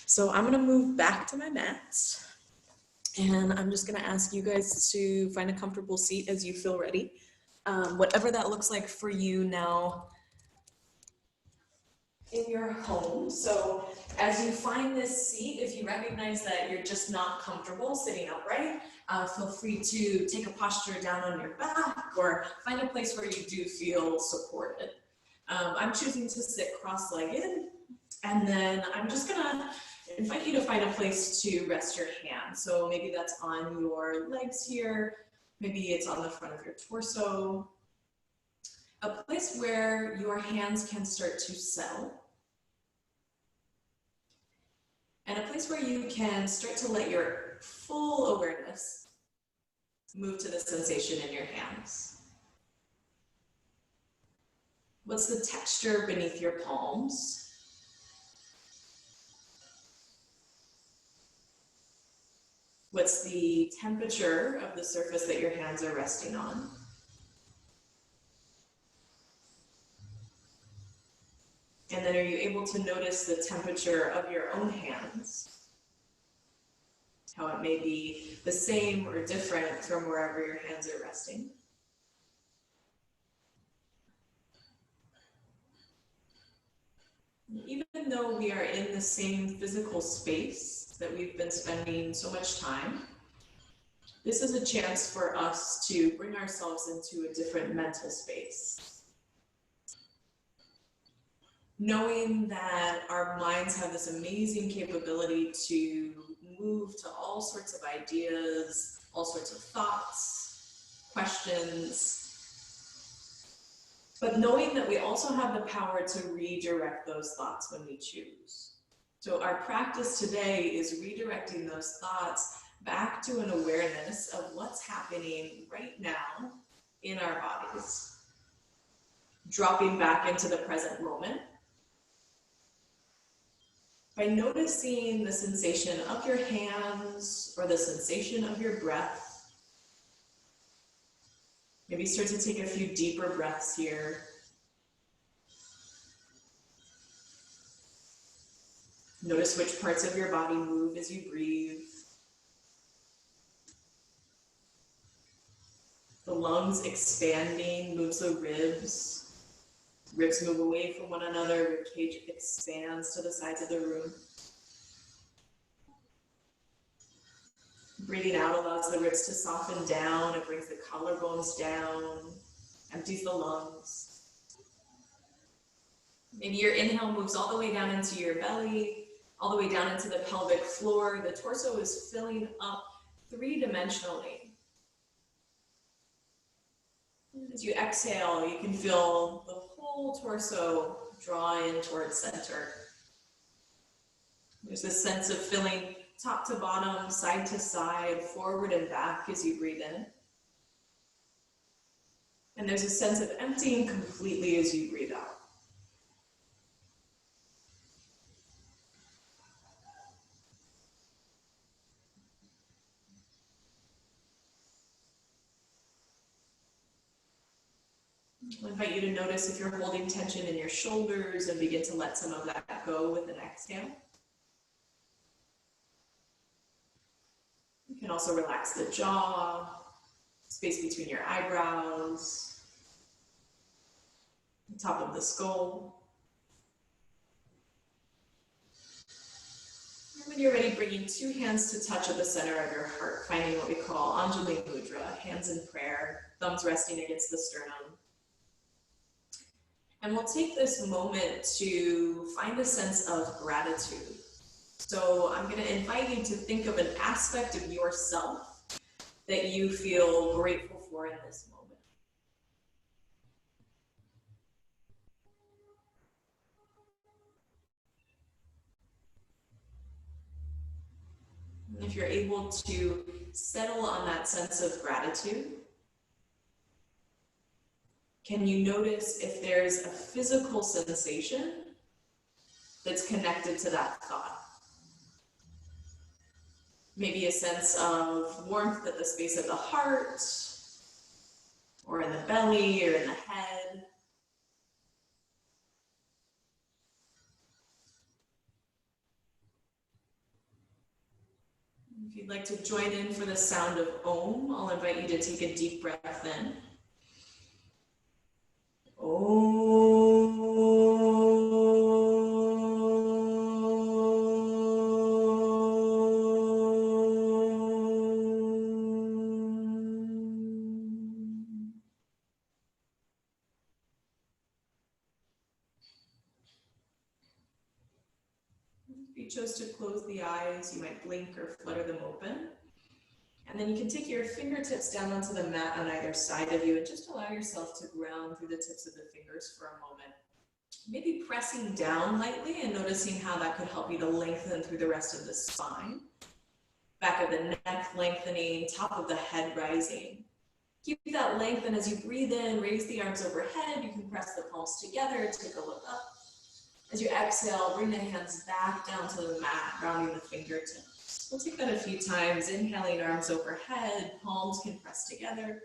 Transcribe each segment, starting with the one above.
So I'm gonna move back to my mat, and I'm just gonna ask you guys to find a comfortable seat as you feel ready. Whatever that looks like for you now in your home. So as you find this seat, if you recognize that you're just not comfortable sitting upright, feel free to take a posture down on your back or find a place where you do feel supported. I'm choosing to sit cross-legged, and then I'm just gonna invite you to find a place to rest your hands. So maybe that's on your legs here, maybe it's on the front of your torso, a place where your hands can start to settle, and a place where you can start to let your full awareness move to the sensation in your hands. What's the texture beneath your palms? What's the temperature of the surface that your hands are resting on? And then are you able to notice the temperature of your own hands? How it may be the same or different from wherever your hands are resting. Even though we are in the same physical space that we've been spending so much time, this is a chance for us to bring ourselves into a different mental space. Knowing that our minds have this amazing capability to move to all sorts of ideas, all sorts of thoughts, questions, but knowing that we also have the power to redirect those thoughts when we choose. So our practice today is redirecting those thoughts back to an awareness of what's happening right now in our bodies. Dropping back into the present moment by noticing the sensation of your hands or the sensation of your breath. Maybe start to take a few deeper breaths here. Notice which parts of your body move as you breathe. The lungs expanding moves the ribs. Ribs move away from one another, rib cage expands to the sides of the room. Breathing out allows the ribs to soften down, it brings the collarbones down, empties the lungs. Maybe your inhale moves all the way down into your belly, all the way down into the pelvic floor. The torso is filling up three-dimensionally. As you exhale, you can feel the whole torso draw in towards center. There's this sense of filling top to bottom, side to side, forward and back as you breathe in. And there's a sense of emptying completely as you breathe out. I invite you to notice if you're holding tension in your shoulders and begin to let some of that go with an exhale. You can also relax the jaw, space between your eyebrows, the top of the skull. And when you're ready, bringing two hands to touch at the center of your heart, finding what we call Anjali Mudra, hands in prayer, thumbs resting against the sternum. And we'll take this moment to find a sense of gratitude. So I'm going to invite you to think of an aspect of yourself that you feel grateful for in this moment. And if you're able to settle on that sense of gratitude, can you notice if there's a physical sensation that's connected to that thought? Maybe a sense of warmth at the space of the heart, or in the belly, or in the head. If you'd like to join in for the sound of Om, I'll invite you to take a deep breath in. If you chose to close the eyes, you might blink or flutter them open. And then you can take your fingertips down onto the mat on either side of you and just allow yourself to ground through the tips of the fingers for a moment. Maybe pressing down lightly and noticing how that could help you to lengthen through the rest of the spine. Back of the neck lengthening, top of the head rising. Keep that length, and as you breathe in, raise the arms overhead. You can press the palms together, take a look up. As you exhale, bring the hands back down to the mat, rounding the fingertips. We'll take that a few times. Inhaling, arms overhead, palms can press together.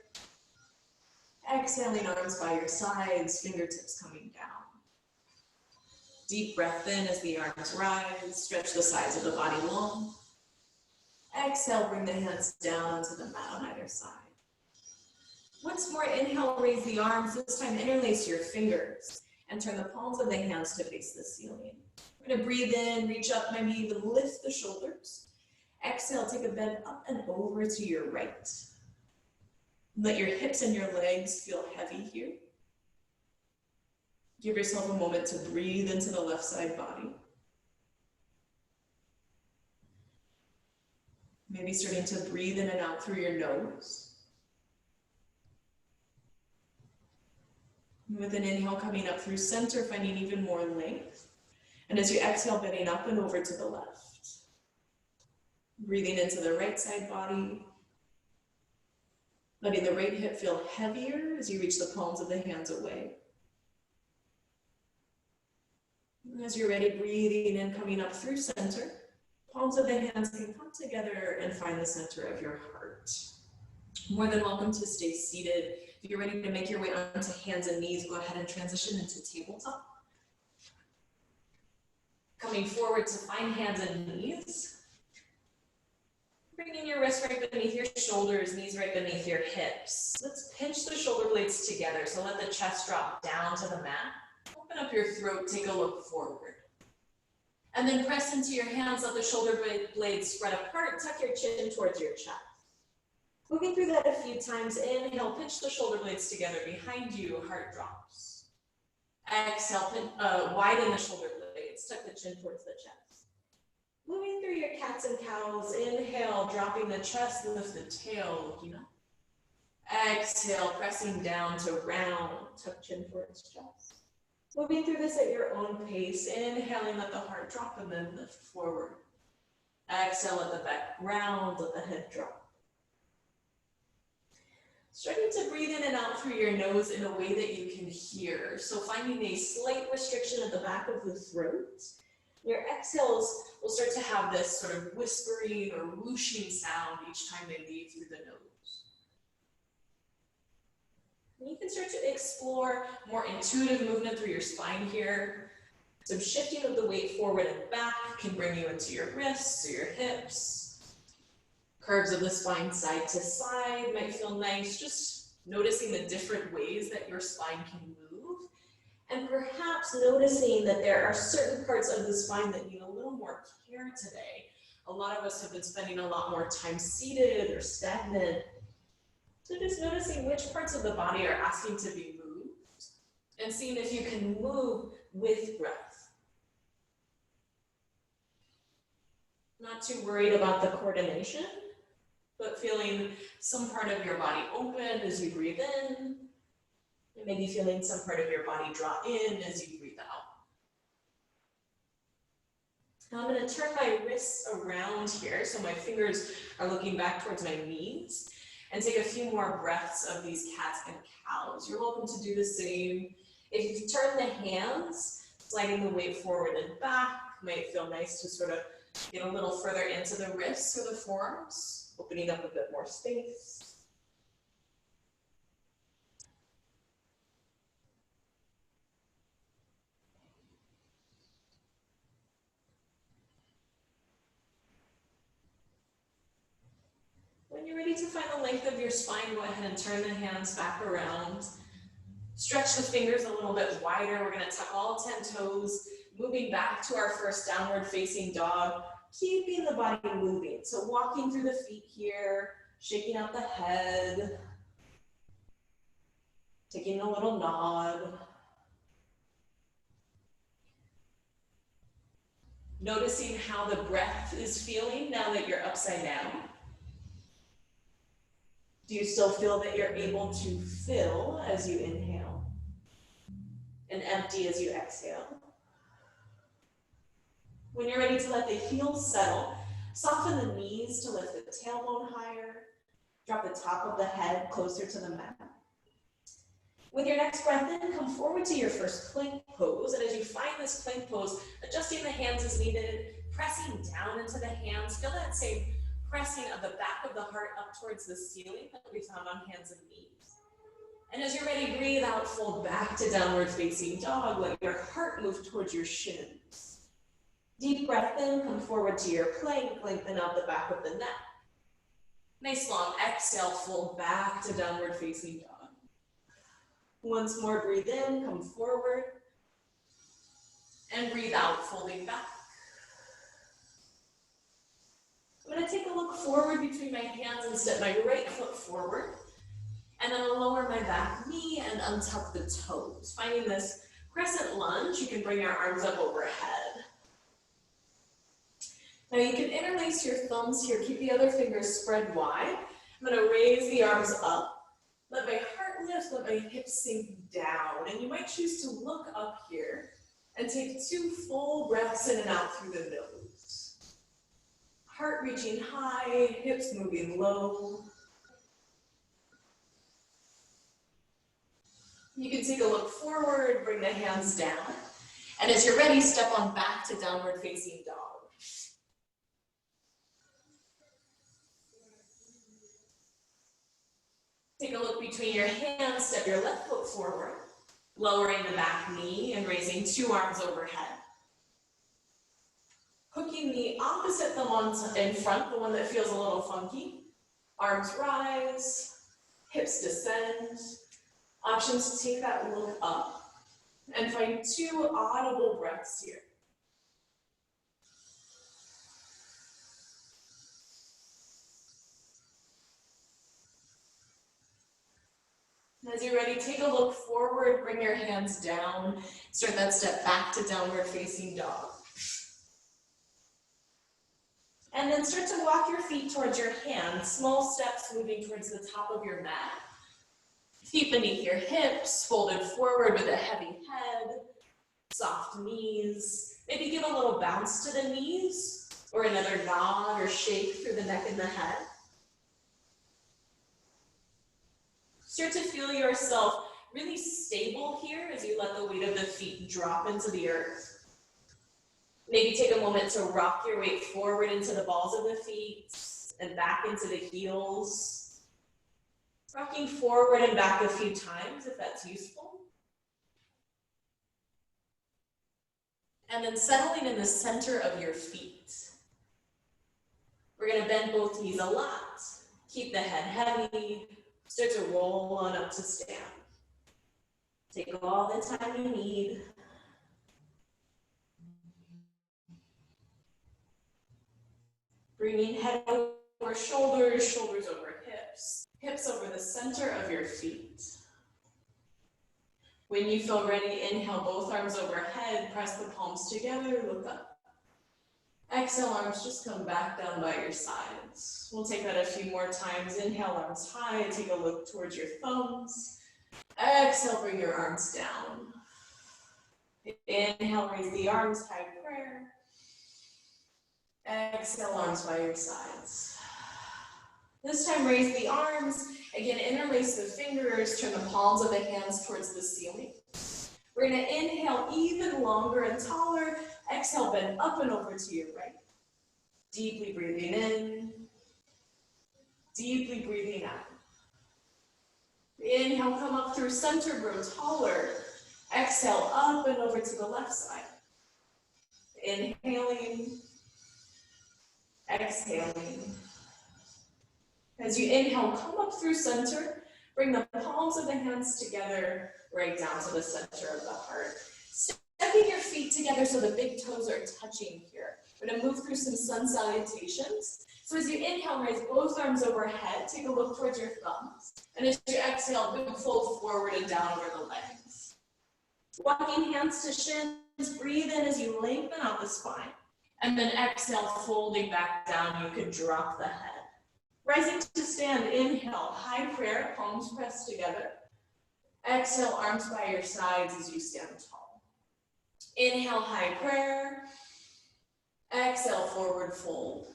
Exhaling, arms by your sides, fingertips coming down. Deep breath in as the arms rise, stretch the sides of the body long. Exhale, bring the hands down onto the mat on either side. Once more, inhale, raise the arms. This time, interlace your fingers and turn the palms of the hands to face the ceiling. We're going to breathe in, reach up, maybe even lift the shoulders. Exhale, take a bend up and over to your right. Let your hips and your legs feel heavy here. Give yourself a moment to breathe into the left side body. Maybe starting to breathe in and out through your nose. With an inhale coming up through center, finding even more length. And as you exhale, bending up and over to the left. Breathing into the right side body. Letting the right hip feel heavier as you reach the palms of the hands away. And as you're ready, breathing in, coming up through center. Palms of the hands can come together and find the center of your heart. More than welcome to stay seated. If you're ready to make your way onto hands and knees, go ahead and transition into tabletop. Coming forward to find hands and knees. Bringing your wrists right beneath your shoulders, knees right beneath your hips. Let's pinch the shoulder blades together, so let the chest drop down to the mat. Open up your throat, take a look forward. And then press into your hands, let the shoulder blades spread apart, tuck your chin towards your chest. Moving through that a few times, inhale, pinch the shoulder blades together behind you, heart drops. Exhale, widen the shoulder blades, tuck the chin towards the chest. Moving through your cats and cows, inhale, dropping the chest, lift the tail, looking up. Exhale, pressing down to round, tuck chin towards chest. Moving through this at your own pace, inhaling, let the heart drop and then lift forward. Exhale, let the back round, let the head drop. Starting to breathe in and out through your nose in a way that you can hear. So finding a slight restriction at the back of the throat. Your exhales will start to have this sort of whispering or whooshing sound each time they leave through the nose. And you can start to explore more intuitive movement through your spine here. Some shifting of the weight forward and back can bring you into your wrists or your hips. Curves of the spine side to side might feel nice. Just noticing the different ways that your spine can move. And perhaps noticing that there are certain parts of the spine that need a little more care today. A lot of us have been spending a lot more time seated or stagnant. So just noticing which parts of the body are asking to be moved and seeing if you can move with breath. Not too worried about the coordination, but feeling some part of your body open as you breathe in, and maybe feeling some part of your body draw in as you breathe out. Now I'm going to turn my wrists around here so my fingers are looking back towards my knees. And take a few more breaths of these cats and cows. You're welcome to do the same. If you turn the hands, sliding the weight forward and back, might feel nice to sort of get a little further into the wrists or the forearms, opening up a bit more space. find the length of your spine, go ahead and turn the hands back around. Stretch the fingers a little bit wider. We're gonna tuck all 10 toes, moving back to our first downward facing dog, keeping the body moving. So walking through the feet here, shaking out the head, taking a little nod. Noticing how the breath is feeling now that you're upside down. Do you still feel that you're able to fill as you inhale and empty as you exhale? When you're ready to let the heels settle, soften the knees to lift the tailbone higher. Drop the top of the head closer to the mat. With your next breath in, come forward to your first plank pose. And as you find this plank pose, adjusting the hands as needed, pressing down into the hands. Feel that same pressing of the back of the heart up towards the ceiling that we found on hands and knees. And as you're ready, breathe out, fold back to downward facing dog. Let your heart move towards your shins. Deep breath in, come forward to your plank, lengthen out the back of the neck. Nice long exhale, fold back to downward facing dog. Once more, breathe in, come forward. And breathe out, folding back. I'm gonna take a look forward between my hands and step my right foot forward. And then I'll lower my back knee and untuck the toes. Finding this crescent lunge, you can bring your arms up overhead. Now you can interlace your thumbs here, keep the other fingers spread wide. I'm gonna raise the arms up. Let my heart lift, let my hips sink down. And you might choose to look up here and take 2 full breaths in and out through the nose. Heart reaching high, hips moving low. You can take a look forward, bring the hands down. And as you're ready, step on back to downward facing dog. Take a look between your hands, step your left foot forward, lowering the back knee and raising 2 arms overhead. Hooking the opposite thumb in front, the one that feels a little funky. Arms rise, hips descend. Options to take that look up and find 2 audible breaths here. As you're ready, take a look forward, bring your hands down. Start that step back to downward facing dog. And then start to walk your feet towards your hands, small steps moving towards the top of your mat. Feet beneath your hips, folded forward with a heavy head, soft knees. Maybe give a little bounce to the knees, or another nod or shake through the neck and the head. Start to feel yourself really stable here as you let the weight of the feet drop into the earth. Maybe take a moment to rock your weight forward into the balls of the feet and back into the heels. Rocking forward and back a few times if that's useful. And then settling in the center of your feet. We're going to bend both knees a lot. Keep the head heavy. Start to roll on up to stand. Take all the time you need. Bringing head over shoulders, shoulders over hips, hips over the center of your feet. When you feel ready, inhale both arms overhead, press the palms together, look up. Exhale, arms just come back down by your sides. We'll take that a few more times. Inhale, arms high, take a look towards your thumbs. Exhale, bring your arms down. Inhale, raise the arms, high prayer. Exhale, arms by your sides. This time, raise the arms. Again, interlace the fingers, turn the palms of the hands towards the ceiling. We're going to inhale even longer and taller. Exhale, bend up and over to your right. Deeply breathing in. Deeply breathing out. Inhale, come up through center, grow taller. Exhale, up and over to the left side. Inhaling. Exhaling. As you inhale, come up through center. Bring the palms of the hands together, right down to the center of the heart. Stepping your feet together so the big toes are touching here. We're gonna move through some sun salutations. So as you inhale, raise both arms overhead. Take a look towards your thumbs. And as you exhale, big fold forward and down over the legs. Walking hands to shins. Breathe in as you lengthen out the spine. And then exhale, folding back down. You can drop the head. Rising to stand, inhale, high prayer, palms pressed together. Exhale, arms by your sides as you stand tall. Inhale, high prayer. Exhale, forward fold.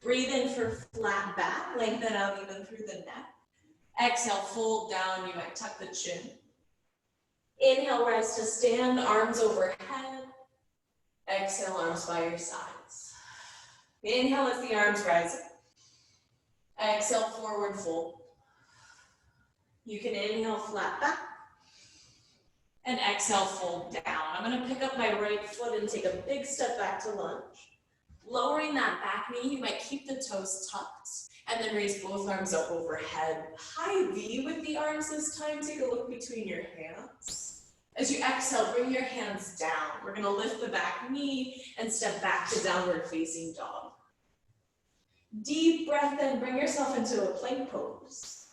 Breathe in for flat back, lengthen out even through the neck. Exhale, fold down, you might tuck the chin. Inhale, rise to stand, arms overhead. Exhale, arms by your sides. Inhale as the arms rise. Exhale, forward fold. You can inhale, flat back. And exhale, fold down. I'm gonna pick up my right foot and take a big step back to lunge. Lowering that back knee, you might keep the toes tucked and then raise both arms up overhead. High V with the arms this time. Take a look between your hands. As you exhale, bring your hands down. We're gonna lift the back knee and step back to downward facing dog. Deep breath in, bring yourself into a plank pose.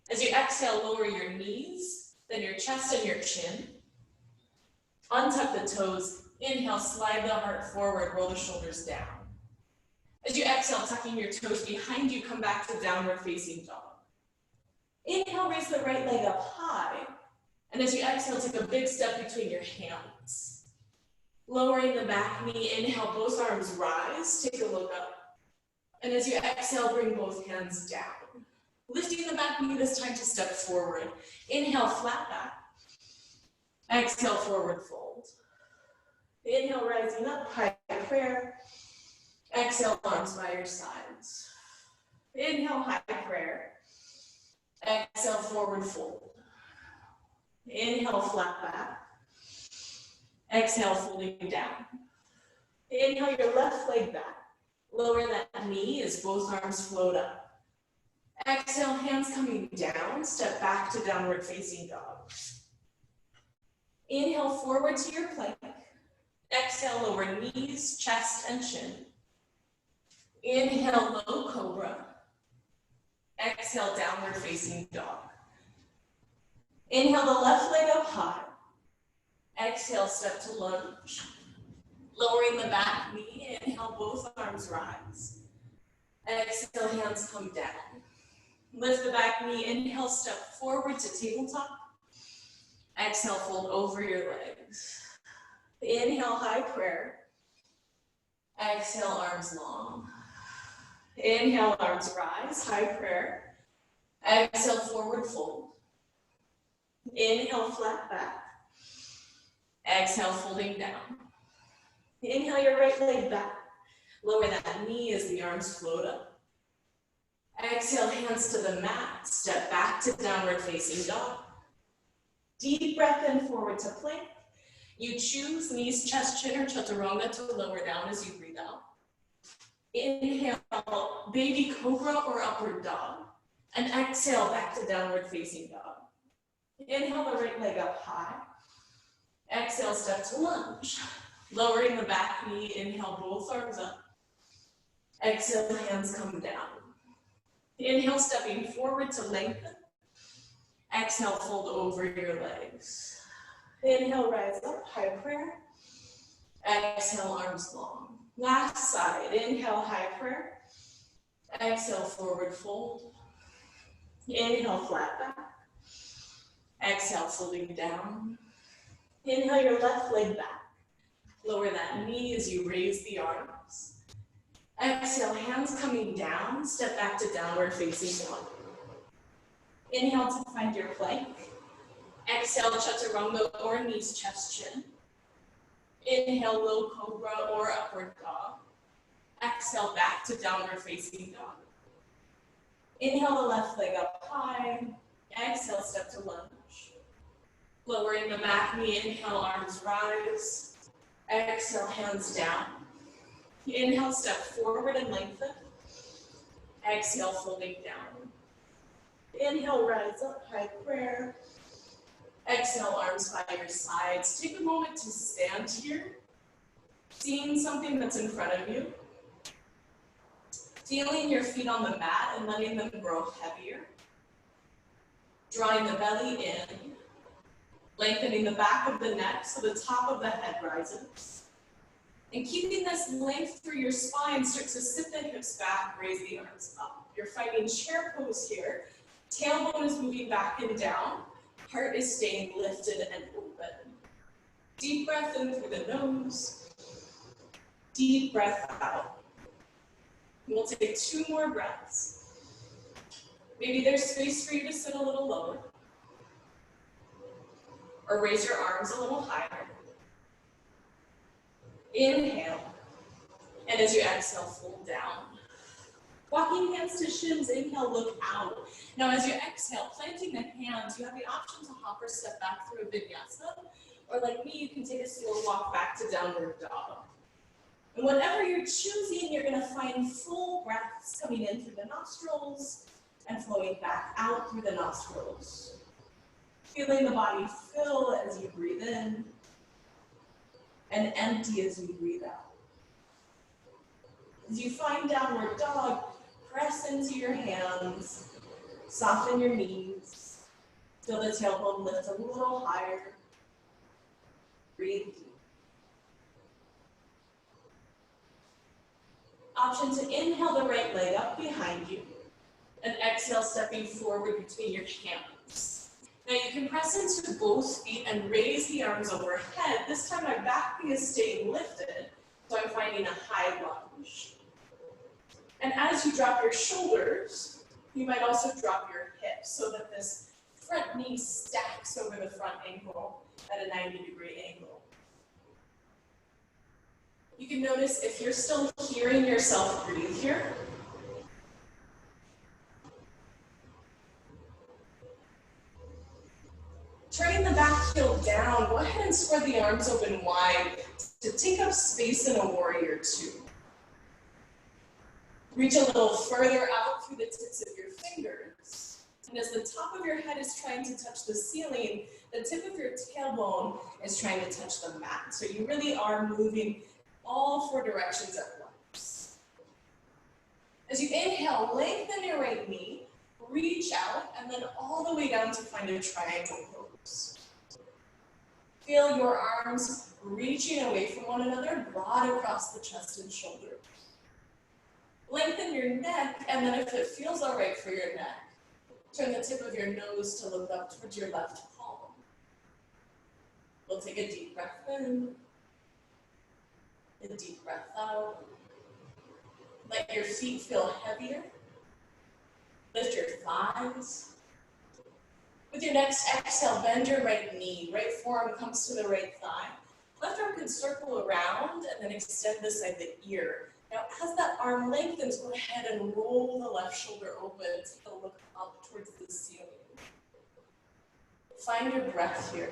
As you exhale, lower your knees, then your chest and your chin. Untuck the toes. Inhale, slide the heart forward, roll the shoulders down. As you exhale, tucking your toes behind you, come back to downward facing dog. Inhale, raise the right leg up high. And as you exhale, take a big step between your hands. Lowering the back knee, inhale, both arms rise, take a look up. And as you exhale, bring both hands down. Lifting the back knee this time to step forward. Inhale, flat back. Exhale, forward fold. Inhale, rising up, high prayer. Exhale, arms by your sides. Inhale, high prayer. Exhale, forward fold. Inhale, flat back. Exhale, folding down. Inhale, your left leg back. Lower that knee as both arms float up. Exhale, hands coming down, step back to downward facing dog. Inhale, forward to your plank. Exhale, lower knees, chest, and chin. Inhale, low cobra. Exhale, downward facing dog. Inhale the left leg up high. Exhale, step to lunge. Lowering the back knee, inhale, both arms rise. Exhale, hands come down. Lift the back knee, inhale, step forward to tabletop. Exhale, fold over your legs. Inhale, high prayer. Exhale, arms long. Inhale, arms rise, high prayer. Exhale, forward fold. Inhale, flat back. Exhale, folding down. Inhale your right leg back. Lower that knee as the arms float up. Exhale, hands to the mat. Step back to downward facing dog. Deep breath in, forward to plank. You choose knees, chest, chin, or chaturanga to lower down as you breathe out. Inhale, baby cobra or upward dog. And exhale, back to downward facing dog. Inhale the right leg up high. Exhale, step to lunge. Lowering the back knee, inhale both arms up. Exhale, hands come down. Inhale, stepping forward to lengthen. Exhale, fold over your legs. Inhale, rise up, high prayer. Exhale, arms long. Last side, inhale, high prayer. Exhale, forward fold. Inhale, flat back. Exhale, folding down. Inhale your left leg back. Lower that knee as you raise the arms. Exhale, hands coming down, step back to downward facing dog. Inhale to find your plank. Exhale, chaturanga or knees, chest, chin. Inhale, low cobra or upward dog. Exhale, back to downward facing dog. Inhale the left leg up high. Exhale, step to lunge. Lowering the back knee, inhale, arms rise. Exhale, hands down. Inhale, step forward and lengthen. Exhale, folding down. Inhale, rise up, high prayer. Exhale, arms by your sides. Take a moment to stand here, seeing something that's in front of you. Feeling your feet on the mat and letting them grow heavier. Drawing the belly in. Lengthening the back of the neck so the top of the head rises. And keeping this length through your spine, start to sit the hips back, raise the arms up. You're finding chair pose here. Tailbone is moving back and down. Heart is staying lifted and open. Deep breath in through the nose. Deep breath out. We'll take 2 more breaths. Maybe there's space for you to sit a little lower. Or raise your arms a little higher. Inhale. And as you exhale, fold down. Walking hands to shins, inhale, look out. Now as you exhale, planting the hands, you have the option to hop or step back through a vinyasa. Or like me, you can take a slow walk back to downward dog. And whatever you're choosing, you're gonna find full breaths coming in through the nostrils and flowing back out through the nostrils. Feeling the body fill as you breathe in and empty as you breathe out. As you find downward dog, press into your hands, soften your knees, feel the tailbone lift a little higher. Breathe deep. Option to inhale the right leg up behind you and exhale, stepping forward between your hands. Now you can press into both feet and raise the arms overhead. This time my back knee is staying lifted, so I'm finding a high lunge. And as you drop your shoulders, you might also drop your hips so that this front knee stacks over the front ankle at a 90-degree angle. You can notice if you're still hearing yourself breathe here. Turning the back heel down, go ahead and spread the arms open wide to take up space in a warrior 2. Reach a little further out through the tips of your fingers. And as the top of your head is trying to touch the ceiling, the tip of your tailbone is trying to touch the mat. So you really are moving all 4 directions at once. As you inhale, lengthen your right knee, reach out, and then all the way down to find a triangle pose. Feel your arms reaching away from one another, broad across the chest and shoulders. Lengthen your neck, and then if it feels all right for your neck, turn the tip of your nose to look up towards your left palm. We'll take a deep breath in, a deep breath out. Let your feet feel heavier. Lift your thighs. With your next exhale, bend your right knee. Right forearm comes to the right thigh. Left arm can circle around and then extend this side of the ear. Now, as that arm lengthens, go ahead and roll the left shoulder open. Take a look up towards the ceiling. Find your breath here.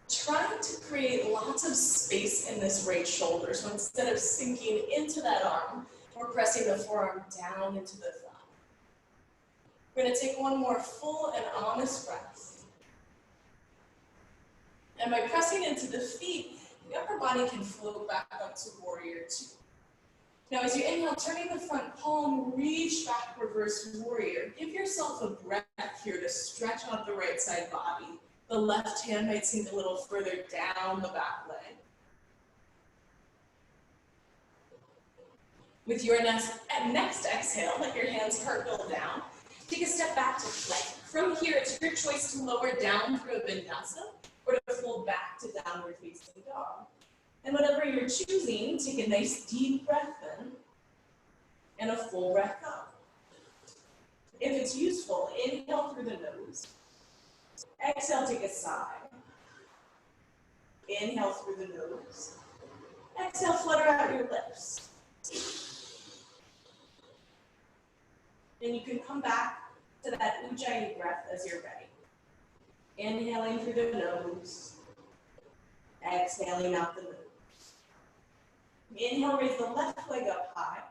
Try to create lots of space in this right shoulder. So instead of sinking into that arm, we're pressing the forearm down into the thigh. We're going to take one more full and honest breath. And by pressing into the feet, the upper body can float back up to warrior 2. Now as you inhale, turning the front palm, reach back, reverse warrior. Give yourself a breath here to stretch out the right side body. The left hand might sink a little further down the back leg. With your next exhale, let your hands cartwheel down. Take a step back to plank. From here, it's your choice to lower down through a vinyasa or to fold back to downward facing dog. And whatever you're choosing, take a nice deep breath in and a full breath out. If it's useful, inhale through the nose. Exhale, take a sigh. Inhale through the nose. Exhale, flutter out your lips. Then you can come back to that Ujjayi breath as you're ready. Inhaling through the nose. Exhaling out the nose. Inhale, raise the left leg up high.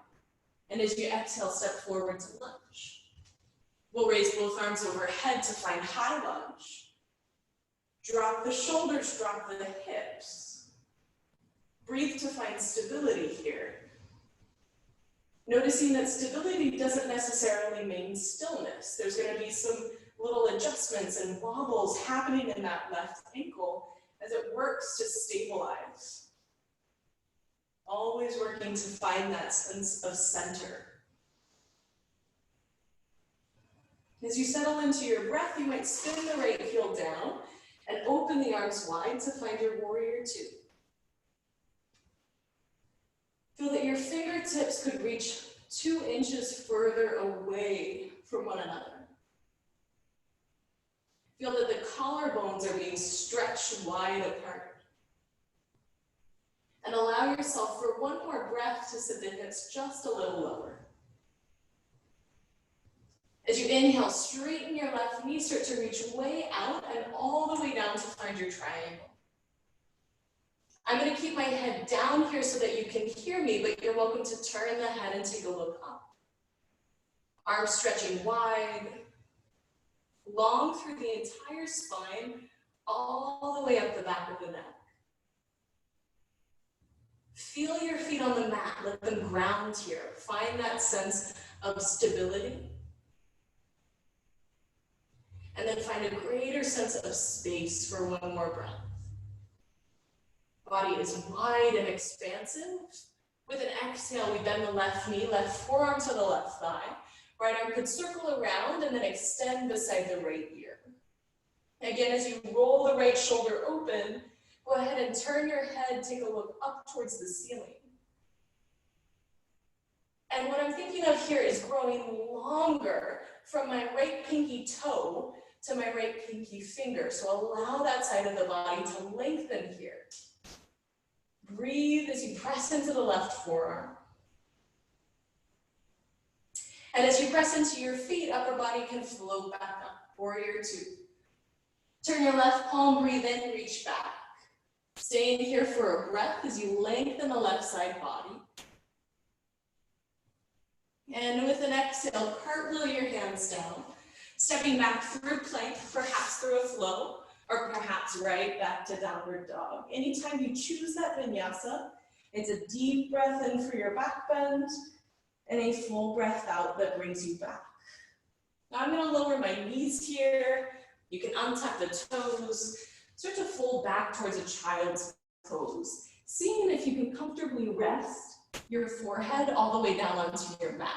And as you exhale, step forward to lunge. We'll raise both arms overhead to find high lunge. Drop the shoulders, drop the hips. Breathe to find stability here. Noticing that stability doesn't necessarily mean stillness. There's going to be some little adjustments and wobbles happening in that left ankle as it works to stabilize. Always working to find that sense of center. As you settle into your breath, you might spin the right heel down and open the arms wide to find your warrior two. Feel that your fingertips could reach 2 inches further away from one another. Feel that the collarbones are being stretched wide apart. And allow yourself for one more breath to sit the hips just a little lower. As you inhale, straighten your left knee, start to reach way out and all the way down to find your triangle. I'm going to keep my head down here so that you can hear me, but you're welcome to turn the head and take a look up. Arms stretching wide, long through the entire spine, all the way up the back of the neck. Feel your feet on the mat, let them ground here. Find that sense of stability. And then find a greater sense of space for one more breath. Body is wide and expansive. With an exhale, we bend the left knee, left forearm to the left thigh. Right arm could circle around and then extend beside the right ear. Again, as you roll the right shoulder open, go ahead and turn your head, take a look up towards the ceiling. And what I'm thinking of here is growing longer from my right pinky toe to my right pinky finger. So allow that side of the body to lengthen here. Breathe as you press into the left forearm. And as you press into your feet, upper body can float back up. Warrior two. Turn your left palm, breathe in, reach back. Stay in here for a breath as you lengthen the left side body. And with an exhale, cartwheel your hands down. Stepping back through plank, perhaps through a flow, or perhaps right back to downward dog. Anytime you choose that vinyasa, it's a deep breath in for your back bend and a full breath out that brings you back. Now I'm going to lower my knees here. You can untuck the toes, start to fold back towards a child's pose. Seeing if you can comfortably rest your forehead all the way down onto your mat.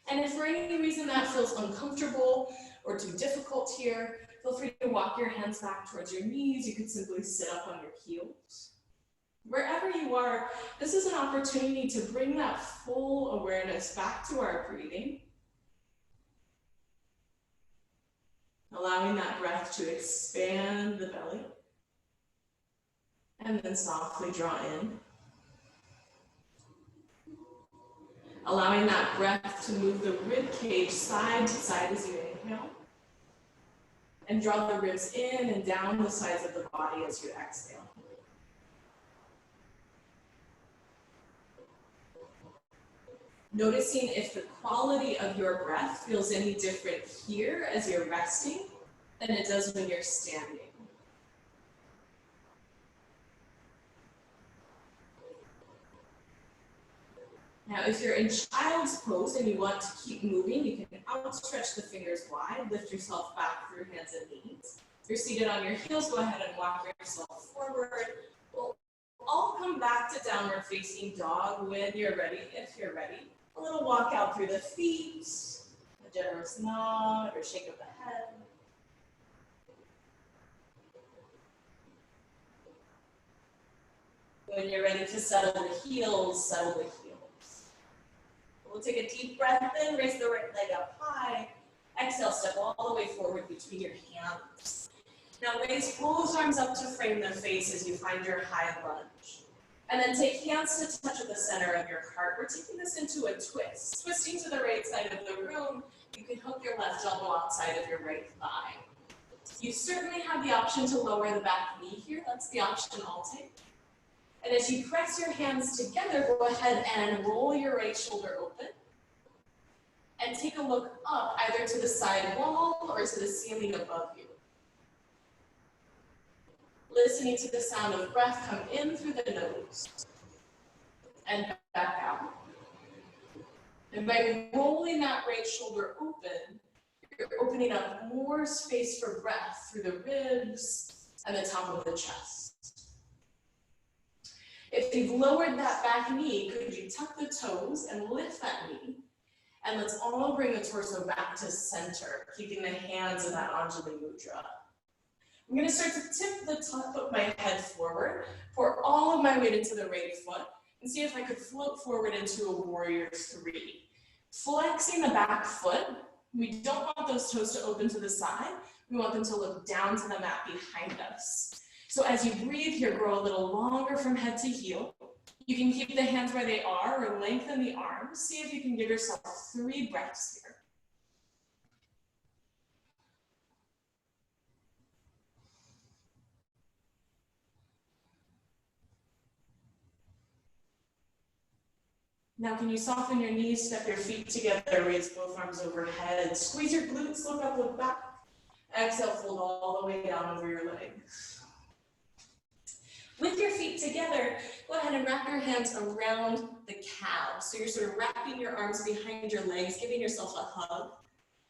And if for any reason that feels uncomfortable or too difficult here, feel free to walk your hands back towards your knees. You can simply sit up on your heels. Wherever you are, this is an opportunity to bring that full awareness back to our breathing. Allowing that breath to expand the belly. And then softly draw in. Allowing that breath to move the rib cage side to side as you inhale. And draw the ribs in and down the sides of the body as you exhale. Noticing if the quality of your breath feels any different here as you're resting than it does when you're standing. Now, if you're in child's pose and you want to keep moving, you can outstretch the fingers wide, lift yourself back through hands and knees. If you're seated on your heels, go ahead and walk yourself forward. We'll all come back to downward facing dog when you're ready, if you're ready. A little walk out through the feet, a generous nod or shake of the head. When you're ready to settle the heels, settle the heels. We'll take a deep breath in, raise the right leg up high. Exhale, step all the way forward between your hands. Now raise both arms up to frame the face as you find your high lunge. And then take hands to touch at the center of your heart. We're taking this into a twist. Twisting to the right side of the room, you can hook your left elbow outside of your right thigh. You certainly have the option to lower the back knee here. That's the option I'll take. And as you press your hands together, go ahead and roll your right shoulder open. And take a look up, either to the side wall or to the ceiling above you. Listening to the sound of breath come in through the nose and back out. And by rolling that right shoulder open, you're opening up more space for breath through the ribs and the top of the chest. If you've lowered that back knee, could you tuck the toes and lift that knee? And let's all bring the torso back to center, keeping the hands in that Anjali Mudra. I'm going to start to tip the top of my head forward, pour all of my weight into the right foot, and see if I could float forward into a warrior three. Flexing the back foot, we don't want those toes to open to the side. We want them to look down to the mat behind us. So as you breathe here, grow a little longer from head to heel. You can keep the hands where they are or lengthen the arms. See if you can give yourself 3 breaths here. Now can you soften your knees, step your feet together, raise both arms overhead, squeeze your glutes, look up, look back. Exhale, fold all the way down over your legs. With your feet together, go ahead and wrap your hands around the calves. So you're sort of wrapping your arms behind your legs, giving yourself a hug.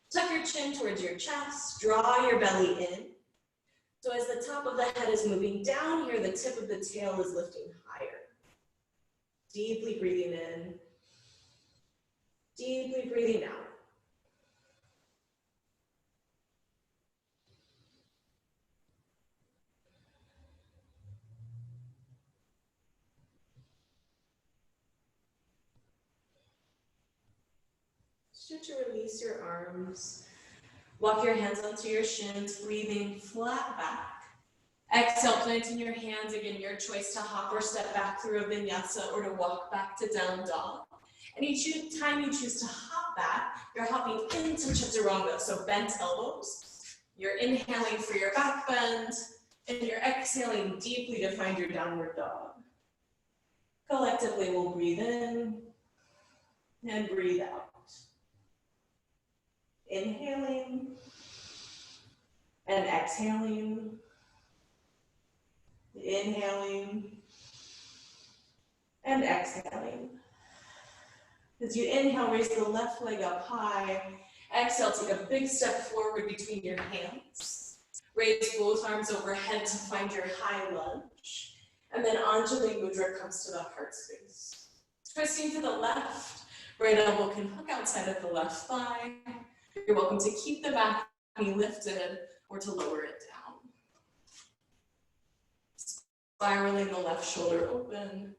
Tuck your chin towards your chest, draw your belly in. So as the top of the head is moving down here, the tip of the tail is lifting higher. Deeply breathing in, deeply breathing out. Start to release your arms. Walk your hands onto your shins, breathing flat back. Exhale, planting your hands, again, your choice to hop or step back through a vinyasa or to walk back to down dog. And each time you choose to hop back, you're hopping into chaturanga, so bent elbows. You're inhaling for your back bend, and you're exhaling deeply to find your downward dog. Collectively, we'll breathe in and breathe out. Inhaling and exhaling. Inhaling and exhaling. As you inhale, raise the left leg up high. Exhale, take a big step forward between your hands. Raise both arms overhead to find your high lunge. And then Anjali Mudra comes to the heart space. Twisting to the left, right elbow can hook outside of the left thigh. You're welcome to keep the back knee lifted or to lower it down. Spiraling the left shoulder open.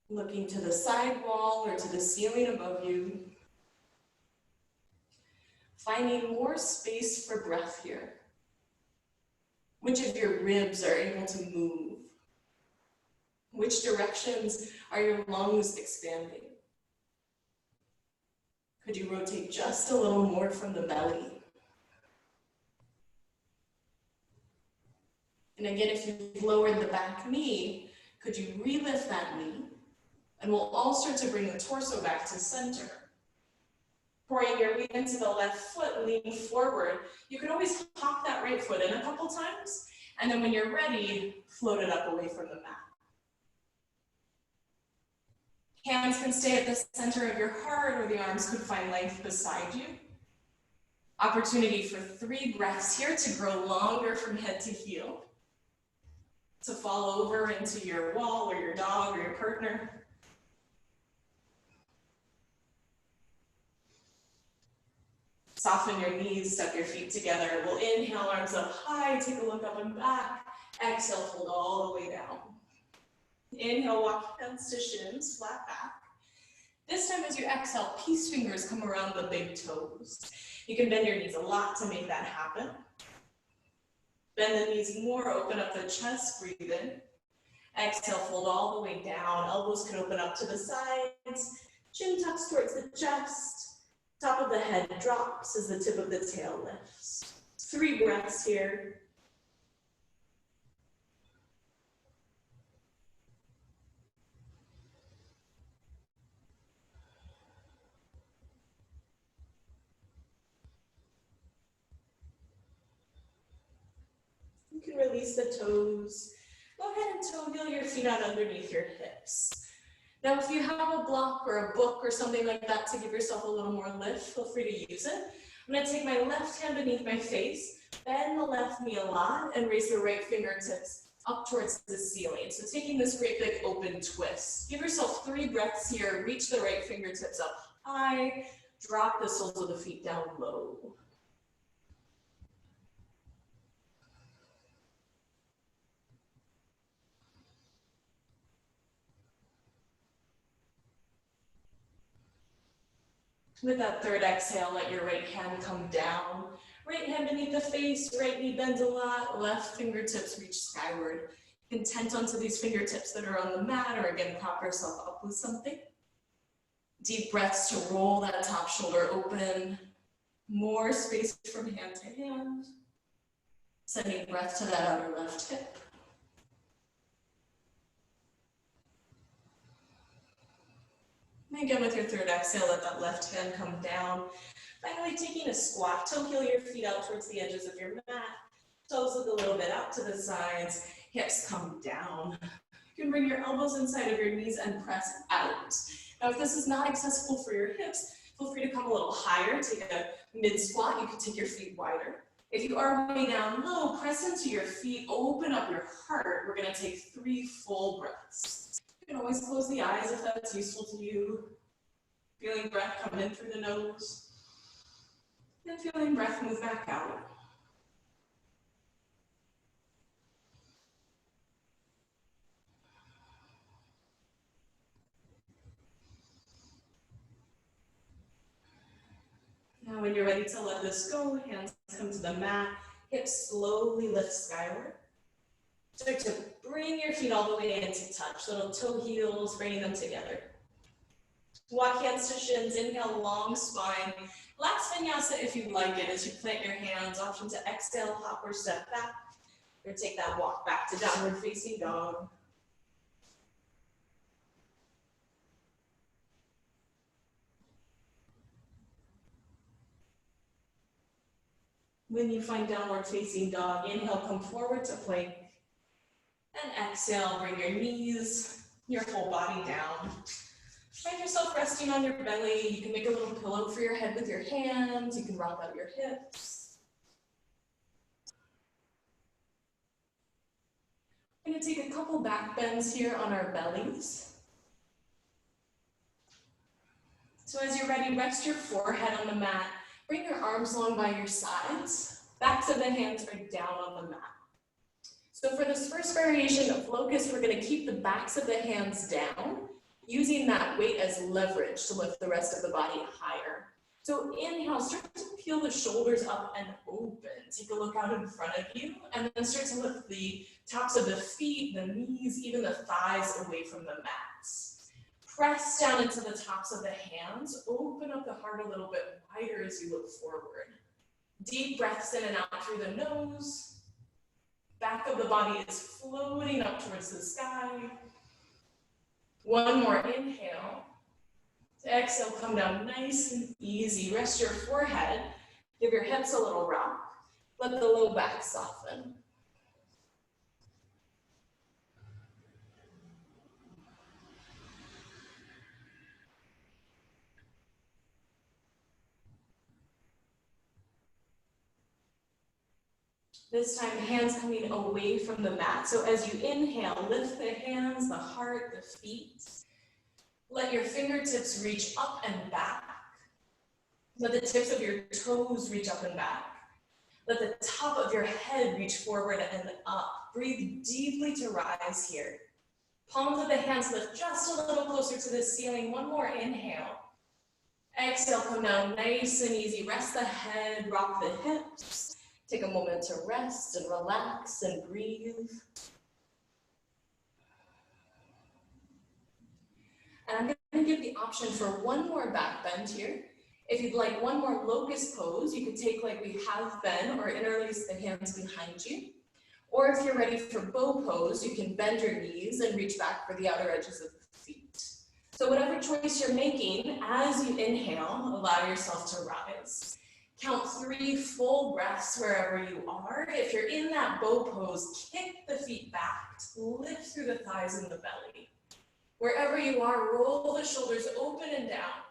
Looking to the side wall or to the ceiling above you. Finding more space for breath here. Which of your ribs are able to move? Which directions are your lungs expanding? Could you rotate just a little more from the belly? And again, if you've lowered the back knee, could you relift that knee? And we'll all start to bring the torso back to center. Pouring your weight into the left foot, lean forward. You can always hop that right foot in a couple times, and then when you're ready, float it up away from the mat. Hands can stay at the center of your heart, or the arms could find length beside you. Opportunity for 3 breaths here to grow longer from head to heel. To fall over into your wall or your dog or your partner. Soften your knees, step your feet together. We'll inhale, arms up high, take a look up and back. Exhale, fold all the way down. Inhale, walk hands to shins, flat back. This time as you exhale, peace fingers come around the big toes. You can bend your knees a lot to make that happen. Bend the knees more, open up the chest, breathe in. Exhale, fold all the way down. Elbows can open up to the sides. Chin tucks towards the chest. Top of the head drops as the tip of the tail lifts. 3 breaths here. can release the toes. Go ahead and toe heel your feet out underneath your hips. Now, if you have a block or a book or something like that to give yourself a little more lift, feel free to use it. I'm gonna take my left hand beneath my face, bend the left knee a lot, and raise the right fingertips up towards the ceiling. So taking this great big open twist. Give yourself 3 breaths here, reach the right fingertips up high, drop the soles of the feet down low. With that third exhale, let your right hand come down. Right hand beneath the face, right knee bends a lot, left fingertips reach skyward. You can tent onto these fingertips that are on the mat, or again, prop yourself up with something. Deep breaths to roll that top shoulder open. More space from hand to hand. Sending breath to that outer left hip. And again, with your third exhale, let that left hand come down. Finally, taking a squat, toe heel your feet out towards the edges of your mat. Toes look a little bit out to the sides. Hips come down. You can bring your elbows inside of your knees and press out. Now, if this is not accessible for your hips, feel free to come a little higher. Take a mid squat. You can take your feet wider. If you are way down low, press into your feet, open up your heart. We're gonna take 3 full breaths. You can always close the eyes if that's useful to you. Feeling breath come in through the nose. And feeling breath move back out. Now when you're ready to let this go, hands come to the mat, hips slowly lift skyward. Start to bring your feet all the way into touch, little toe heels, bringing them together. Walk hands to shins, inhale, long spine. Last Vinyasa if you like it, as you plant your hands, option to exhale, hop or step back, or take that walk back to downward facing dog. When you find downward facing dog, inhale, come forward to plank. And exhale, bring your knees, your whole body down. Find yourself resting on your belly. You can make a little pillow for your head with your hands. You can rock out your hips. I'm gonna take a couple back bends here on our bellies. So as you're ready, rest your forehead on the mat. Bring your arms long by your sides. Backs of the hands are down on the mat. So for this first variation of locust, we're gonna keep the backs of the hands down, using that weight as leverage to lift the rest of the body higher. So inhale, start to peel the shoulders up and open. Take a look out in front of you, and then start to lift the tops of the feet, the knees, even the thighs away from the mats. Press down into the tops of the hands. Open up the heart a little bit wider as you look forward. Deep breaths in and out through the nose. Back of the body is floating up towards the sky. One more inhale. To exhale, come down nice and easy. Rest your forehead. Give your hips a little rock. Let the low back soften. This time, hands coming away from the mat. So as you inhale, lift the hands, the heart, the feet. Let your fingertips reach up and back. Let the tips of your toes reach up and back. Let the top of your head reach forward and up. Breathe deeply to rise here. Palms of the hands lift just a little closer to the ceiling. One more inhale. Exhale, come down nice and easy. Rest the head, rock the hips. Take a moment to rest and relax and breathe. And I'm going to give the option for one more back bend here. If you'd like one more locust pose, you could take like we have been or interlace the hands behind you. Or if you're ready for bow pose, you can bend your knees and reach back for the outer edges of the feet. So whatever choice you're making, as you inhale, allow yourself to rise. Count 3 full breaths wherever you are. If you're in that bow pose, kick the feet back, lift through the thighs and the belly. Wherever you are, roll the shoulders open and down.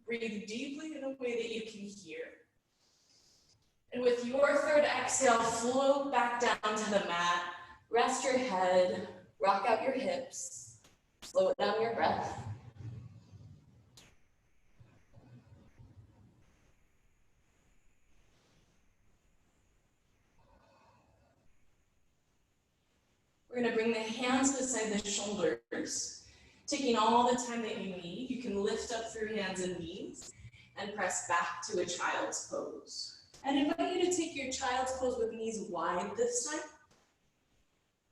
Breathe deeply in a way that you can hear. And with your third exhale, float back down to the mat. Rest your head, rock out your hips, slow down your breath. We're going to bring the hands beside the shoulders, taking all the time that you need. You can lift up through hands and knees and press back to a child's pose. And invite you to take your child's pose with knees wide this time.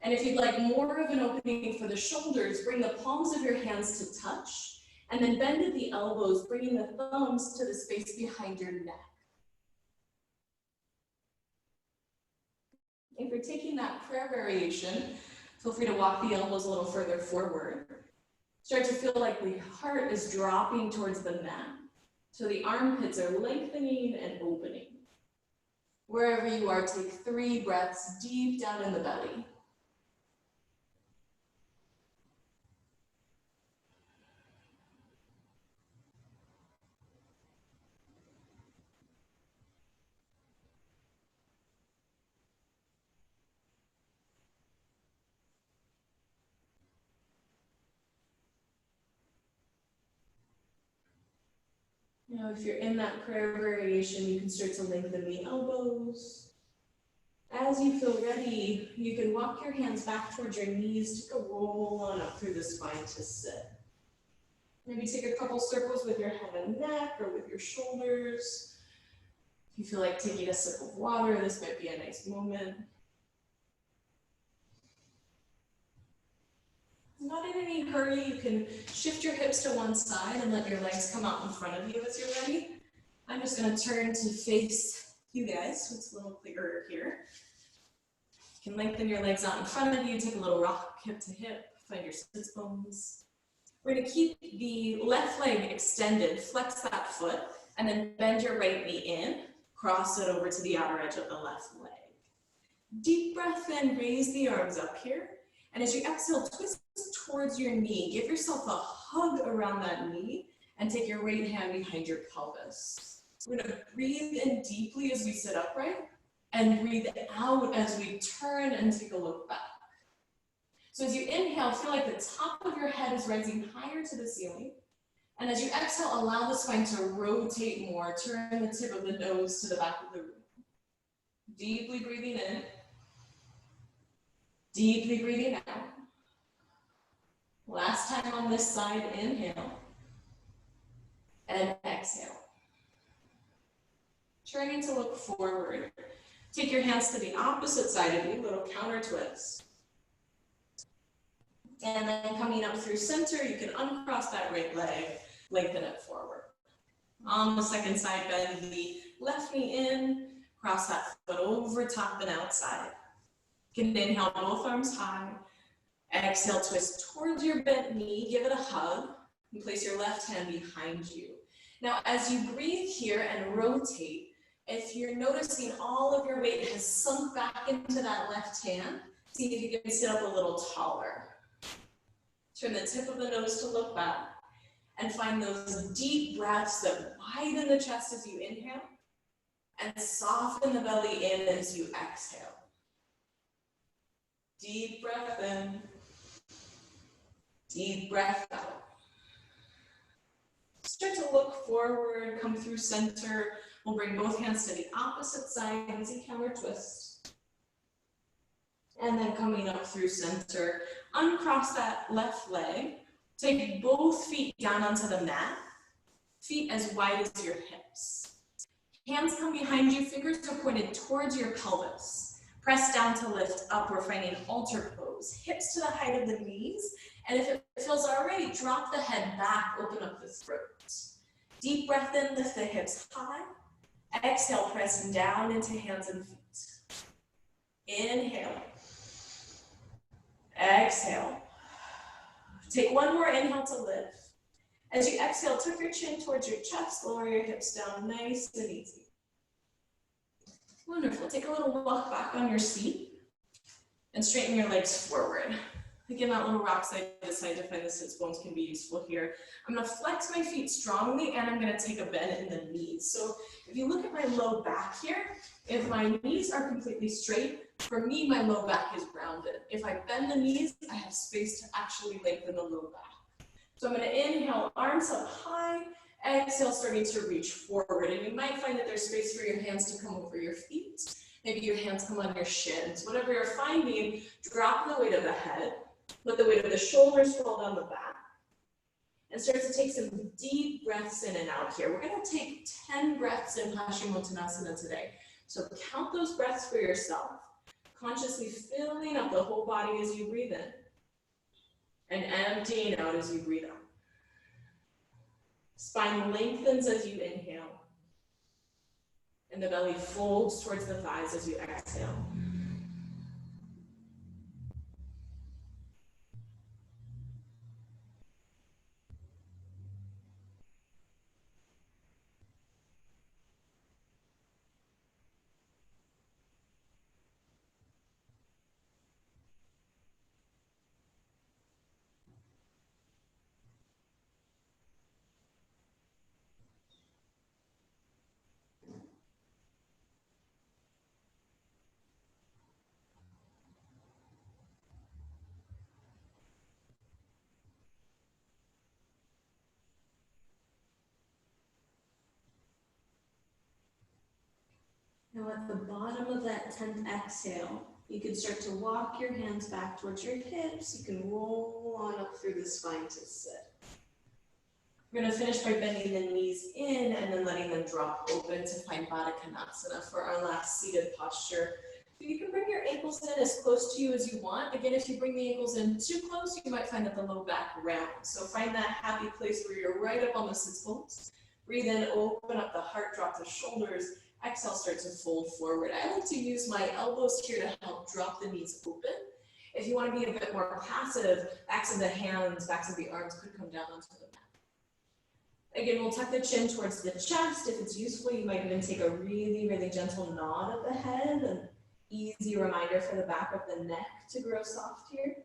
And if you'd like more of an opening for the shoulders, bring the palms of your hands to touch, and then bend at the elbows, bringing the thumbs to the space behind your neck. If you're taking that prayer variation, feel free to walk the elbows a little further forward. Start to feel like the heart is dropping towards the mat. So the armpits are lengthening and opening. Wherever you are, take 3 breaths deep down in the belly. Now, if you're in that prayer variation, you can start to lengthen the elbows. As you feel ready, you can walk your hands back towards your knees, take a roll on up through the spine to sit. Maybe take a couple circles with your head and neck or with your shoulders. If you feel like taking a sip of water, this might be a nice moment. Not in any hurry, you can shift your hips to one side and let your legs come out in front of you as you're ready. I'm just going to turn to face you guys, so it's a little clearer here. You can lengthen your legs out in front of you, take a little rock hip to hip, find your sits bones. We're going to keep the left leg extended, flex that foot, and then bend your right knee in, cross it over to the outer edge of the left leg. Deep breath in, raise the arms up here. And as you exhale, twist towards your knee. Give yourself a hug around that knee and take your right hand behind your pelvis. We're going to breathe in deeply as we sit upright and breathe out as we turn and take a look back. So as you inhale, feel like the top of your head is rising higher to the ceiling. And as you exhale, allow the spine to rotate more. Turn the tip of the nose to the back of the room. Deeply breathing in. Deeply breathing out. Last time on this side, inhale. And exhale. Turning to look forward. Take your hands to the opposite side of you, little counter twist. And then coming up through center, you can uncross that right leg, lengthen it forward. On the second side, bend the left knee in, cross that foot over top and outside. You can inhale, both arms high. Exhale, twist towards your bent knee, give it a hug, and place your left hand behind you. Now, as you breathe here and rotate, if you're noticing all of your weight has sunk back into that left hand, see if you can sit up a little taller. Turn the tip of the nose to look back and find those deep breaths that widen the chest as you inhale and soften the belly in as you exhale. Deep breath in, deep breath out. Start to look forward, come through center. We'll bring both hands to the opposite side, easy counter twist. And then coming up through center, uncross that left leg. Take both feet down onto the mat, feet as wide as your hips. Hands come behind you, fingers are pointed towards your pelvis. Press down to lift up. We're finding altar pose. Hips to the height of the knees. And if it feels already, drop the head back, open up the throat. Deep breath in, lift the hips high. Exhale, press down into hands and feet. Inhale. Exhale. Take one more inhale to lift. As you exhale, tuck your chin towards your chest, lower your hips down nice and easy. Wonderful. Take a little walk back on your seat and straighten your legs forward. Again, that little rock side to side to find the sits bones can be useful here. I'm gonna flex my feet strongly and I'm gonna take a bend in the knees. So if you look at my low back here, if my knees are completely straight, for me, my low back is rounded. If I bend the knees, I have space to actually lengthen the low back. So I'm gonna inhale, arms up high, exhale, starting to reach forward. And you might find that there's space for your hands to come over your feet. Maybe your hands come on your shins. Whatever you're finding, drop the weight of the head. Let the weight of the shoulders fall down the back. And start to take some deep breaths in and out here. We're gonna take 10 breaths in Paschimottanasana today. So count those breaths for yourself, consciously filling up the whole body as you breathe in, and emptying out as you breathe out. Spine lengthens as you inhale, and the belly folds towards the thighs as you exhale. Now at the bottom of that 10th exhale, you can start to walk your hands back towards your hips. You can roll on up through the spine to sit. We're going to finish by bending the knees in and then letting them drop open to find Baddha Konasana for our last seated posture. So you can bring your ankles in as close to you as you want. Again, if you bring the ankles in too close, you might find that the low back rounds. So find that happy place where you're right up on the sits bones. Breathe in, open up the heart, drop the shoulders. Exhale, start to fold forward. I like to use my elbows here to help drop the knees open. If you want to be a bit more passive, backs of the hands, backs of the arms could come down onto the mat. Again, we'll tuck the chin towards the chest. If it's useful, you might even take a really, really gentle nod of the head. An easy reminder for the back of the neck to grow soft here.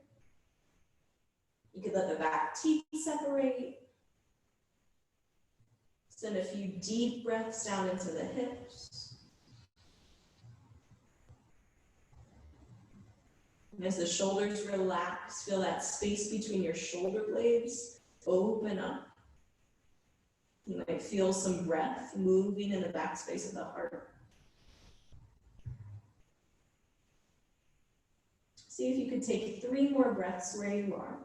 You could let the back teeth separate. Send a few deep breaths down into the hips. And as the shoulders relax, feel that space between your shoulder blades open up. You might feel some breath moving in the backspace of the heart. See if you could take 3 more breaths where you are.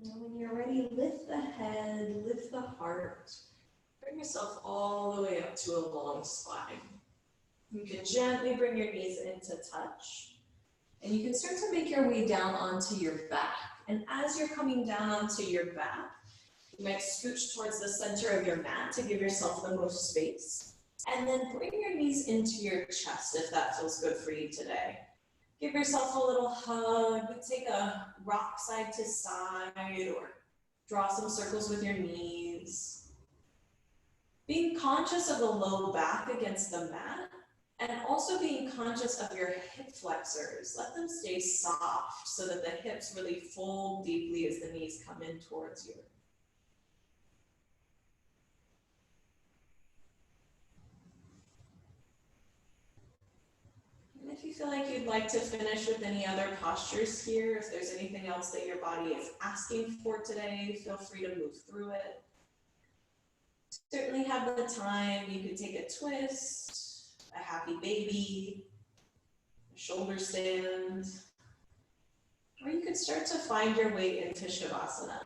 And when you're ready, lift the head, lift the heart. Bring yourself all the way up to a long spine. You can gently bring your knees into touch. And you can start to make your way down onto your back. And as you're coming down onto your back, you might scooch towards the center of your mat to give yourself the most space. And then bring your knees into your chest if that feels good for you today. Give yourself a little hug, take a rock side to side or draw some circles with your knees. Being conscious of the low back against the mat and also being conscious of your hip flexors. Let them stay soft so that the hips really fold deeply as the knees come in towards you. If you feel like you'd like to finish with any other postures here, if there's anything else that your body is asking for today, feel free to move through it. Certainly have the time. You could take a twist, a happy baby, a shoulder stand, or you could start to find your way into Shavasana.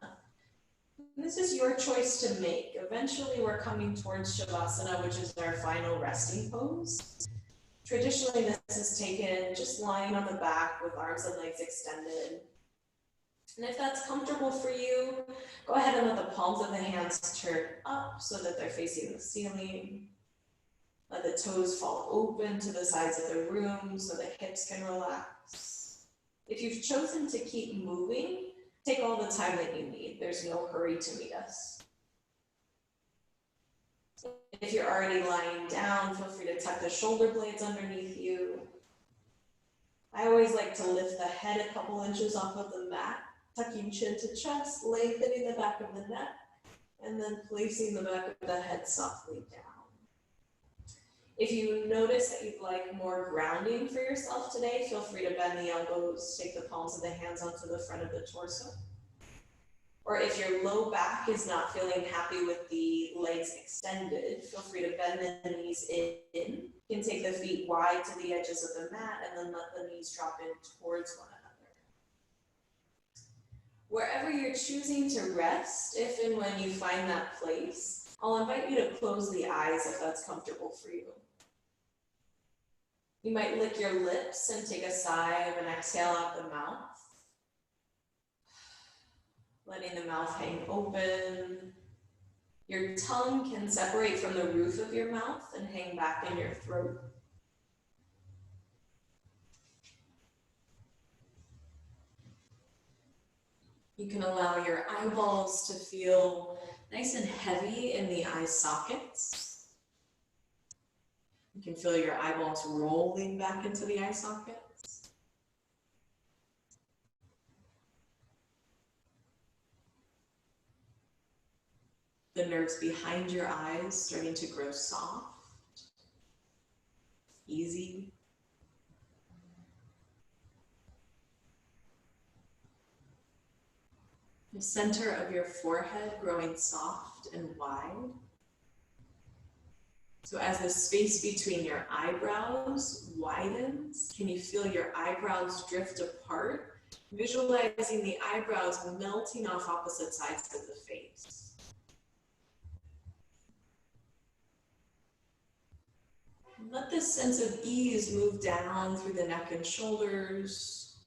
And this is your choice to make. Eventually, we're coming towards Shavasana, which is our final resting pose. Traditionally, this is taken just lying on the back with arms and legs extended. And if that's comfortable for you, go ahead and let the palms of the hands turn up so that they're facing the ceiling. Let the toes fall open to the sides of the room so the hips can relax. If you've chosen to keep moving, take all the time that you need. There's no hurry to meet us. If you're already lying down, feel free to tuck the shoulder blades underneath you. I always like to lift the head a couple inches off of the mat, tucking chin to chest, lengthening the back of the neck, and then placing the back of the head softly down. If you notice that you'd like more grounding for yourself today, feel free to bend the elbows, take the palms of the hands onto the front of the torso. Or if your low back is not feeling happy with the legs extended, feel free to bend the knees in. You can take the feet wide to the edges of the mat and then let the knees drop in towards one another. Wherever you're choosing to rest, if and when you find that place, I'll invite you to close the eyes if that's comfortable for you. You might lick your lips and take a sigh of an exhale out the mouth. Letting the mouth hang open. Your tongue can separate from the roof of your mouth and hang back in your throat. You can allow your eyeballs to feel nice and heavy in the eye sockets. You can feel your eyeballs rolling back into the eye sockets. The nerves behind your eyes starting to grow soft, easy. The center of your forehead growing soft and wide. So as the space between your eyebrows widens, can you feel your eyebrows drift apart? Visualizing the eyebrows melting off opposite sides of the face. Let this sense of ease move down through the neck and shoulders,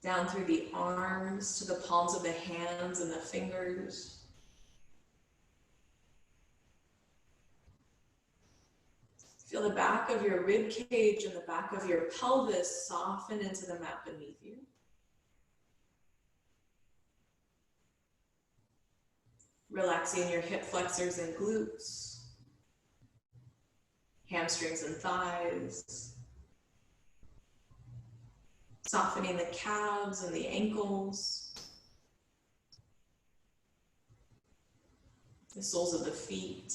down through the arms to the palms of the hands and the fingers. Feel the back of your rib cage and the back of your pelvis soften into the mat beneath you. Relaxing your hip flexors and glutes, hamstrings and thighs. Softening the calves and the ankles, the soles of the feet,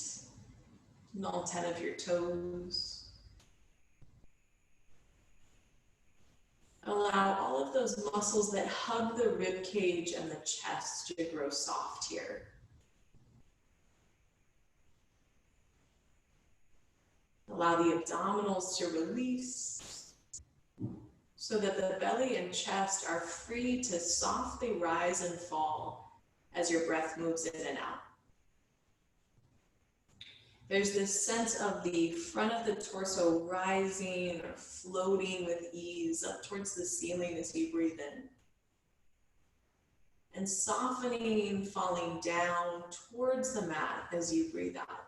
and all 10 of your toes. Allow all of those muscles that hug the rib cage and the chest to grow soft here. Allow the abdominals to release so that the belly and chest are free to softly rise and fall as your breath moves in and out. There's this sense of the front of the torso rising or floating with ease up towards the ceiling as you breathe in. And softening, falling down towards the mat as you breathe out.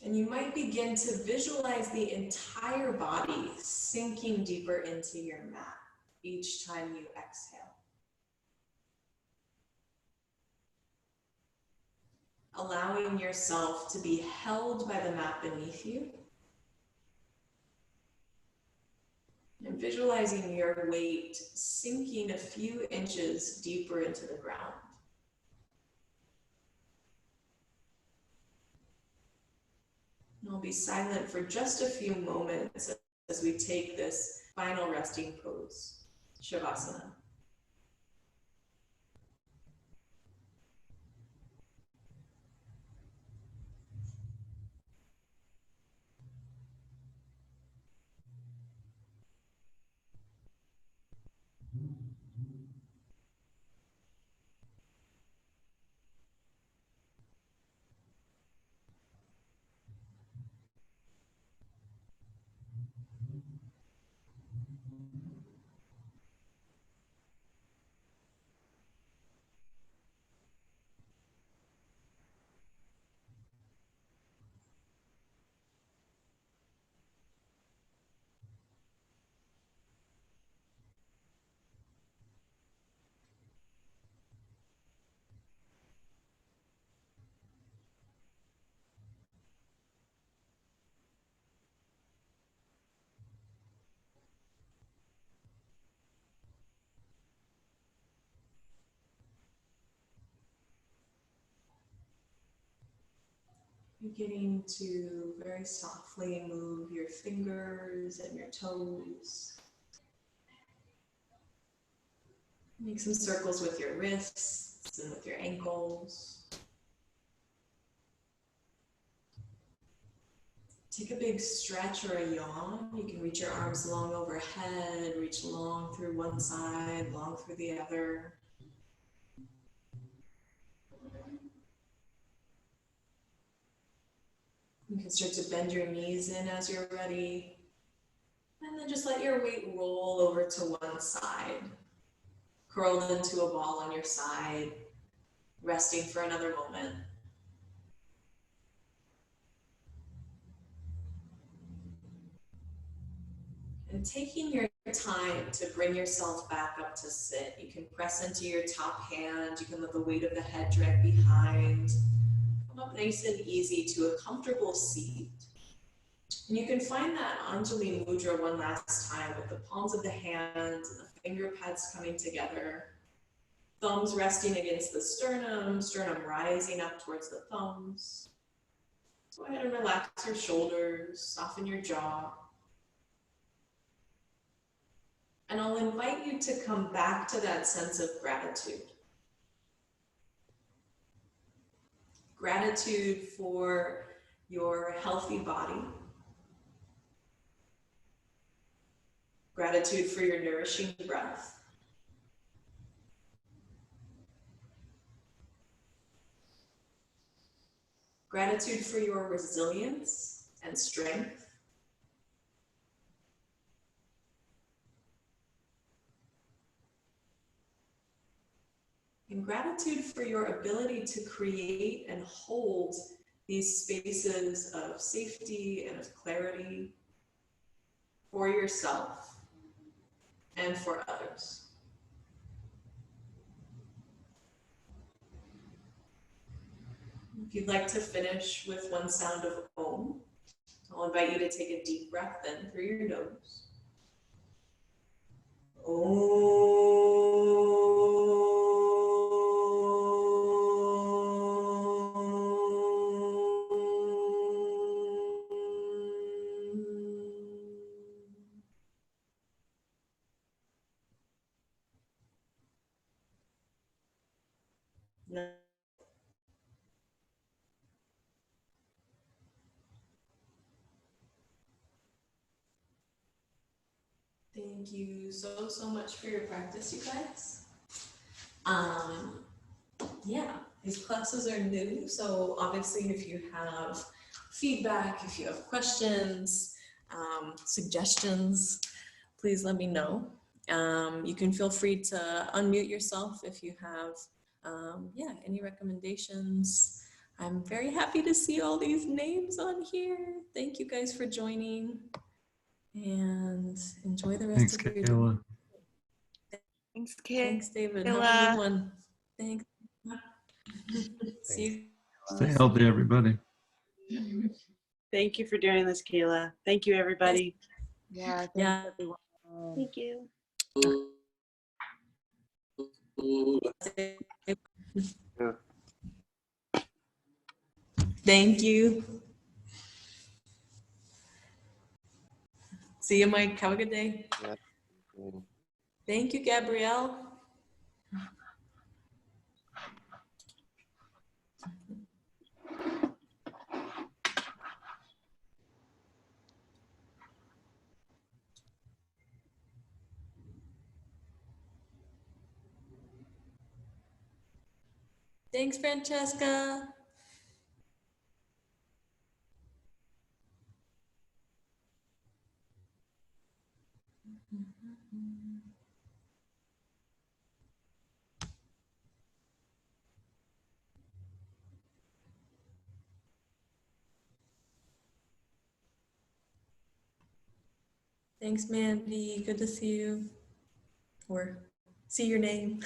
And you might begin to visualize the entire body sinking deeper into your mat each time you exhale. Allowing yourself to be held by the mat beneath you. And visualizing your weight sinking a few inches deeper into the ground. And I'll be silent for just a few moments as we take this final resting pose, Shavasana. Beginning to very softly move your fingers and your toes. Make some circles with your wrists and with your ankles. Take a big stretch or a yawn. You can reach your arms long overhead, reach long through one side, long through the other. You can start to bend your knees in as you're ready. And then just let your weight roll over to one side. Curled into a ball on your side, resting for another moment. And taking your time to bring yourself back up to sit. You can press into your top hand. You can let the weight of the head drag behind. Come up nice and easy to a comfortable seat. And you can find that Anjali Mudra one last time with the palms of the hands and the finger pads coming together. Thumbs resting against the sternum, sternum rising up towards the thumbs. Go ahead and relax your shoulders, soften your jaw. And I'll invite you to come back to that sense of gratitude. Gratitude for your healthy body. Gratitude for your nourishing breath. Gratitude for your resilience and strength. And gratitude for your ability to create and hold these spaces of safety and of clarity for yourself and for others. If you'd like to finish with one sound of Om, I'll invite you to take a deep breath in through your nose. Thank you so much for your practice, you guys. Yeah, these classes are new, so obviously if you have feedback, if you have questions, suggestions, please let me know. You can feel free to unmute yourself if you have any recommendations. I'm very happy to see all these names on here. Thank you guys for joining, and enjoy the rest of your Kayla. Thanks, Kayla. Thanks, David. Have a good one. Thanks. See you. Stay healthy, everybody. Thank you for doing this, Kayla. Thank you, everybody. Yeah, thanks, Yeah. everyone. Thank you. Thank you. See you, Mike. Have a good day. Yeah. Thank you, Gabrielle. Thanks, Francesca. Thanks, Mandy. Good to see you. Or see your name.